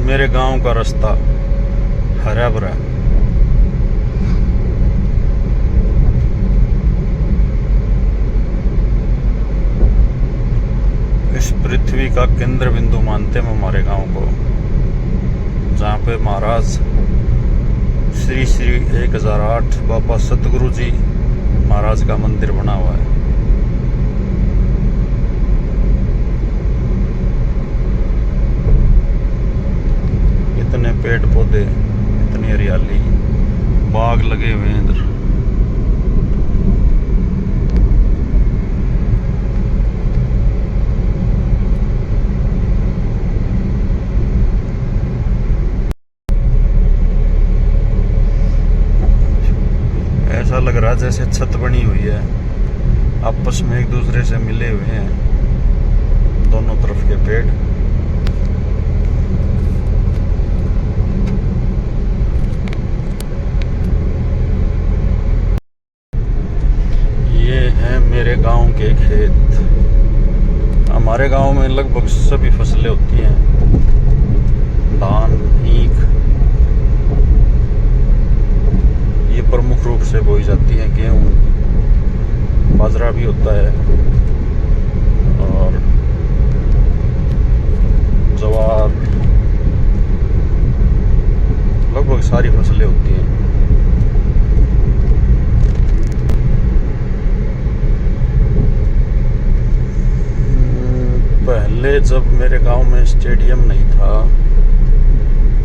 मेरे गांव का रास्ता हरा भरा। इस पृथ्वी का केंद्र बिंदु मानते हैं हमारे गांव को, जहाँ पे महाराज श्री श्री 1008 बाबा सतगुरु जी महाराज का मंदिर बना हुआ है। इतने पेड़ पौधे, इतनी हरियाली, बाग लगे हुए हैं इधर। ऐसा लग रहा है जैसे छत बनी हुई है, आपस में एक दूसरे से मिले हुए हैं दोनों तरफ के पेड़। ये है मेरे गांव के खेत। हमारे गांव में लगभग सभी फसलें होती हैं, धान, ईख ये प्रमुख रूप से बोई जाती है। गेहूँ, बाजरा भी होता है और ज्वार, लगभग सारी फसलें होती हैं। पहले जब मेरे गांव में स्टेडियम नहीं था,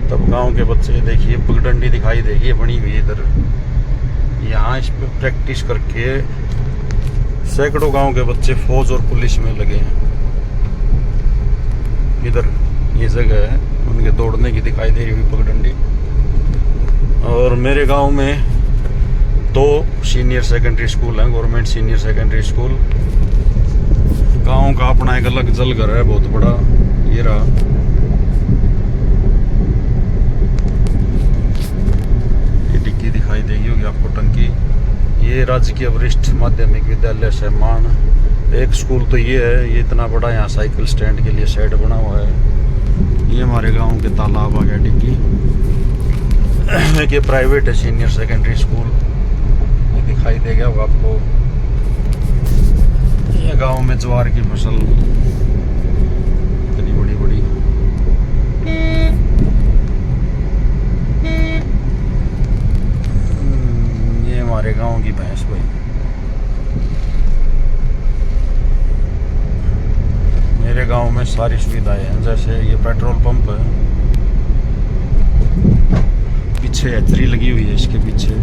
तब गांव के बच्चे, देखिए पगडंडी दिखाई देगी बनी हुई इधर, यहाँ इस पे प्रैक्टिस करके सैकड़ों गांव के बच्चे फौज और पुलिस में लगे हैं। इधर ये जगह है उनके दौड़ने की, दिखाई दे रही हुई पगडंडी। और मेरे गांव में 2 सीनियर सेकेंडरी स्कूल हैं, गवर्नमेंट सीनियर सेकेंडरी स्कूल। गांव का अपना एक अलग जलघर है बहुत बड़ा, ये रहा। ये डिग्गी दिखाई देगी होगी आपको, टंकी। ये राजकीय वरिष्ठ माध्यमिक विद्यालय सहमान। एक स्कूल तो ये है, ये इतना बड़ा, यहाँ साइकिल स्टैंड के लिए शेड बना हुआ है। ये हमारे गांव के तालाब आ गया डिग्गी। ये प्राइवेट है सीनियर सेकेंडरी स्कूल, ये दिखाई देगा होगा आपको। ये गांव में ज्वार की फसल इतनी बड़ी बड़ी। ये हमारे गांव की भैंस भाई। मेरे गांव में सारी सुविधाएं हैं, जैसे ये पेट्रोल पंप है, पीछे हैचरी लगी हुई है, इसके पीछे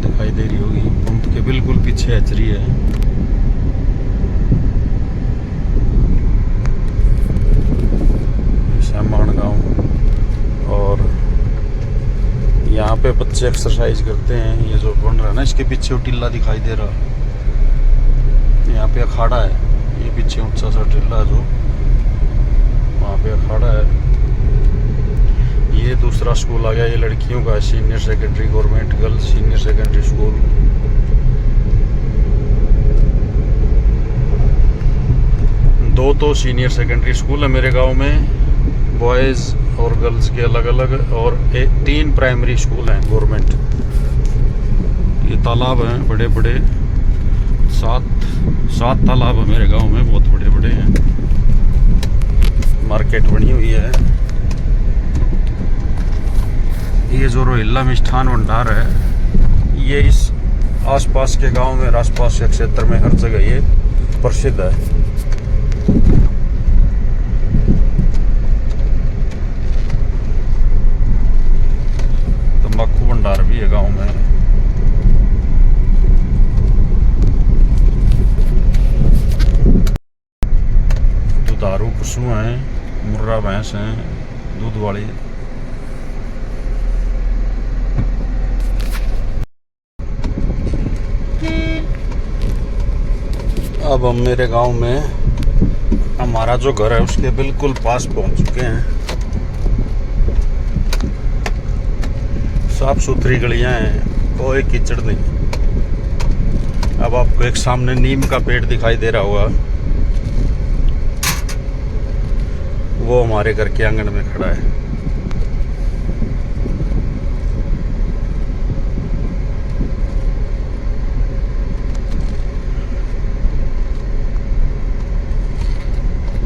दिखाई दे रही होगी, पंप के बिल्कुल पीछे हैचरी है। श्यामान गांव। और यहाँ पे बच्चे एक्सरसाइज करते हैं। ये जो बन रहा है ना, इसके पीछे टीला दिखाई दे रहा, यहाँ पे अखाड़ा है। ये पीछे ऊंचा सा टीला है जो, वहाँ पे अखाड़ा है। ये दूसरा स्कूल आ गया, ये लड़कियों का senior secondary, government girls senior secondary school. दो सीनियर सेकेंडरी स्कूल है मेरे गांव में, बॉयज़ और गर्ल्स के अलग अलग, और 3 प्राइमरी स्कूल हैं गवर्नमेंट। ये तालाब हैं बड़े बड़े, 7 तालाब है मेरे गांव में, बहुत बड़े बड़े हैं। मार्केट बनी हुई है। ये जो रोहिल्ला मिष्ठान भंडार है, ये इस आसपास के गांव में, आसपास के क्षेत्र में हर जगह ये प्रसिद्ध है। तंबाकू भंडार भी है गांव में। दुधारू पशु हैं, मुर्रा भैंस हैं, दूध वाली। अब हम मेरे गांव में, हमारा जो घर है उसके बिल्कुल पास पहुंच चुके हैं। साफ सुथरी गलियां हैं, कोई कीचड़ नहीं। अब आपको एक सामने नीम का पेड़ दिखाई दे रहा होगा, वो हमारे घर के आंगन में खड़ा है।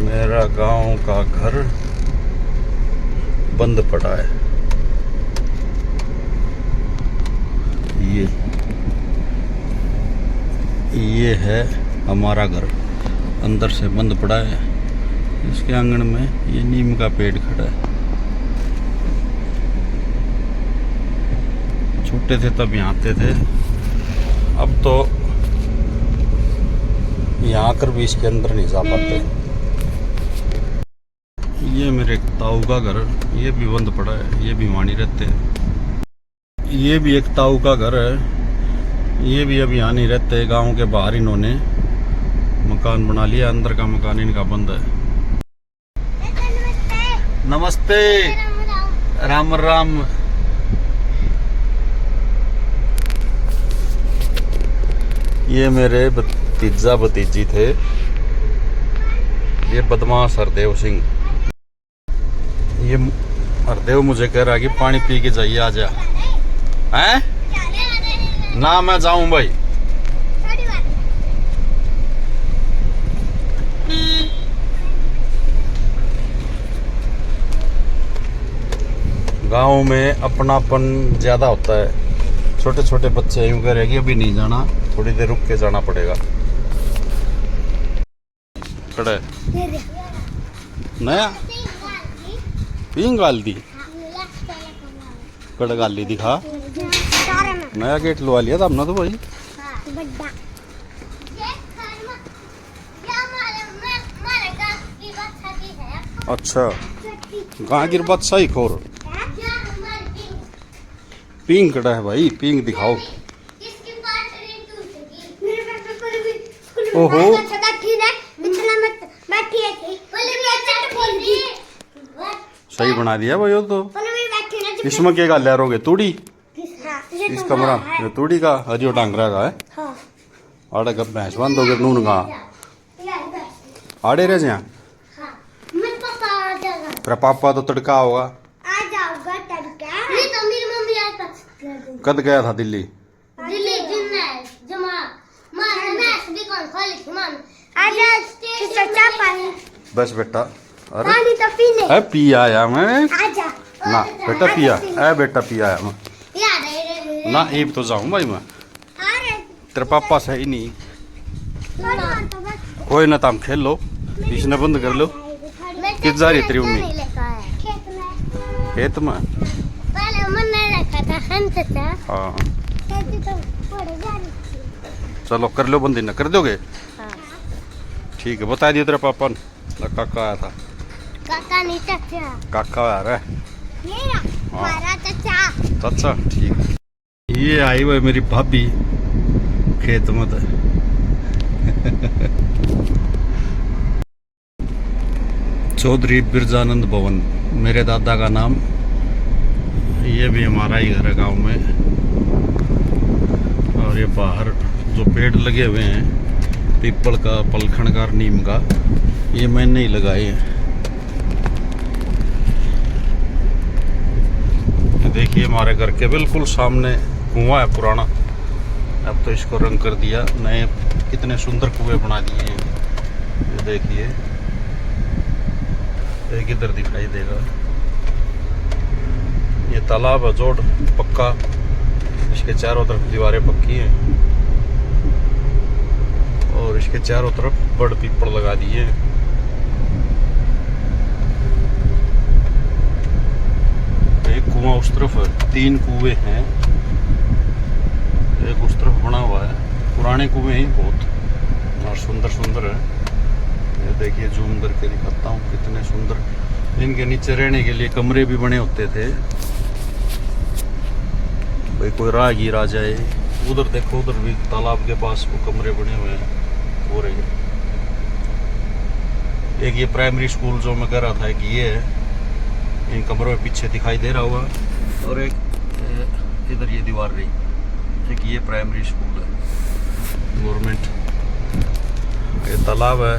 मेरा गांव का घर बंद पड़ा है। ये है हमारा घर, अंदर से बंद पड़ा है। इसके आंगन में ये नीम का पेड़ खड़ा है। छोटे थे तब यहाँ आते थे, अब तो यहाँ आकर भी इसके अंदर नहीं जा पाते। ये मेरे ताऊ का घर, ये भी बंद पड़ा है, ये भी वहीं रहते हैं। ये भी एक ताऊ का घर है, ये भी अब यहाँ नहीं रहते। गांव के बाहर इन्होंने मकान बना लिया, अंदर का मकान इनका बंद है। नमस्ते, राम राम। ये मेरे भतीजा भतीजी थे, ये बदमाश हरदेव सिंह। ये हरदेव मुझे कह रहा है कि पानी पी के जाइए, आ जा। हैं? ना मैं जाऊं भाई। गांव में अपनापन ज्यादा होता है। छोटे छोटे बच्चे यूं कह रहे कि अभी नहीं जाना, थोड़ी देर रुक के जाना पड़ेगा। खड़े नया पिंग गाल दी, कड़ गाली दिखा। नया गेट लुआ लिया था हमने तो भाई। अच्छा, गाँव की बात सही खोर। पिंग कड़ा है भाई, पिंग दिखाओ। ओहो, सही बना दिया भाई। वो तो इसमें क्या गाल यारोगे, तूड़ी इस कमरा ये तूड़ी का हरियो टांगरा का है। आड़े कब भैंस बांध दोगे नून का आड़े रह जा। तेरा पापा तो तड़का होगा। कद गया था दिल्ली? बस बेटा, अरे पी आया मैं ना बेटा, पिया है बेटा, पी आया मैं ना। एक तो जाऊं भाई मैं, तेरे पापा सही नहीं। कोई ना, तुम खेल लो, इसने बंद कर लो। किस जा रही तेरी मम्मी? खेत में। हाँ चलो कर लो बंदी, ना कर दोगे? ठीक है, बता दियो तेरे पापा ने। काका आया था। काका नहीं, चाचा। काका आ रहा है। चाचा ठीक है। ये आई हुई मेरी भाभी खेत में। चौधरी बिरजानंद भवन मेरे दादा का नाम। ये भी हमारा ही घर है गांव में। और ये बाहर जो पेड़ लगे हुए हैं, पीपल का, पलखण का, नीम का, ये मैंने ही लगाए हैं। देखिए हमारे घर के बिल्कुल सामने कुआं है पुराना, अब तो इसको रंग कर दिया, नए कितने सुंदर कुएं बना दिए। ये देखिए, एक इधर दिखाई देगा, ये तालाब है जोड़ पक्का, इसके चारों तरफ दीवारें पक्की हैं और इसके चारों तरफ बड़ पीपल लगा दिए। एक कुआं उस तरफ है, 3 कुएं हैं, एक उस तरफ बना हुआ है। पुराने कुएं ही बहुत और सुंदर सुंदर है। ये देखिए, जूम करके दिखाता हूँ कितने सुंदर। इनके नीचे रहने के लिए कमरे भी बने होते थे भाई, कोई राहगीर आ जाए। उधर देखो, उधर भी तालाब के पास वो कमरे बने हुए हैं हो रहे। एक ये प्राइमरी स्कूल जो मैं कह रहा था कि ये है, इन कमरों में पीछे दिखाई दे रहा होगा, और एक इधर ये दीवार रही, एक ये प्राइमरी स्कूल है गवर्नमेंट। ये तालाब है,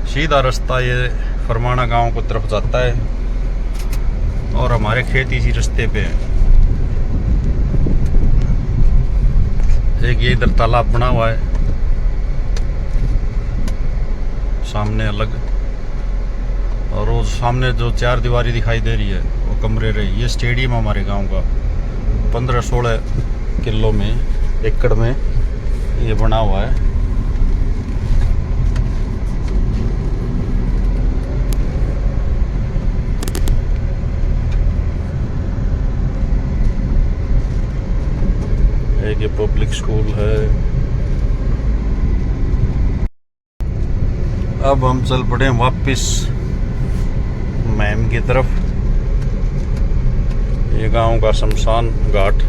सीधा रास्ता ये फरमाना गांव को तरफ जाता है और हमारे खेत इसी रास्ते पे है। एक ये इधर तालाब बना हुआ है सामने अलग, और वो सामने जो 4 दीवारी दिखाई दे रही है वो कमरे रही। ये स्टेडियम हमारे गांव का 15-16 किलो में एकड़ में ये बना हुआ है। एक ये पब्लिक स्कूल है। अब हम चल पड़े वापस मैम की तरफ। ये गांव का शमशान घाट।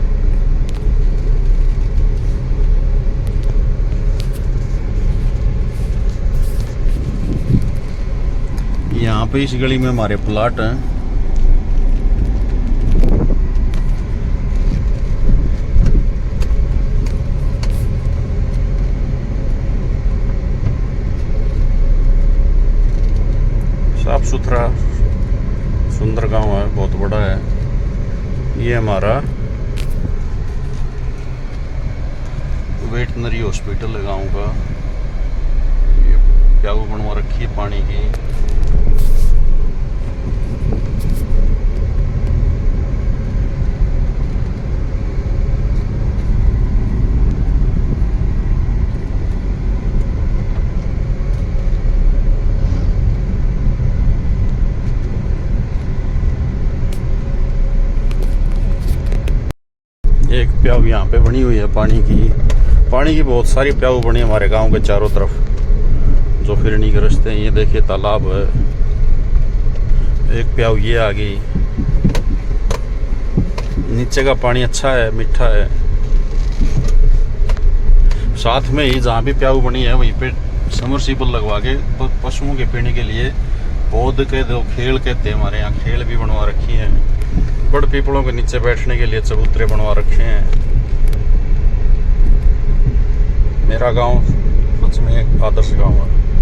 यहाँ पे इस गली में हमारे प्लाट हैं। साफ सुथरा सुंदर गांव है, बहुत बड़ा है। ये हमारा वेटनरी हॉस्पिटल है गांव का। ये प्याऊ बनवा रखी है पानी की। एक प्याऊ यहाँ पे बनी हुई है पानी की बहुत सारी प्याऊ बनी हमारे गांव के चारों तरफ जो फिरनी के रास्ते हैं। ये देखिए तालाब है। एक प्याऊ ये आ गई। नीचे का पानी अच्छा है, मीठा है। साथ में ही जहाँ भी प्याऊ बनी है वहीं पे समरसीबल लगवा के पशुओं के पीने के लिए पौध के दो खेल कहते हैं हमारे यहाँ, खेल भी बनवा रखी है। बड़ पीपलों के नीचे बैठने के लिए चबूतरे बनवा रखे हैं। मेरा गांव सच में एक आदर्श गांव है।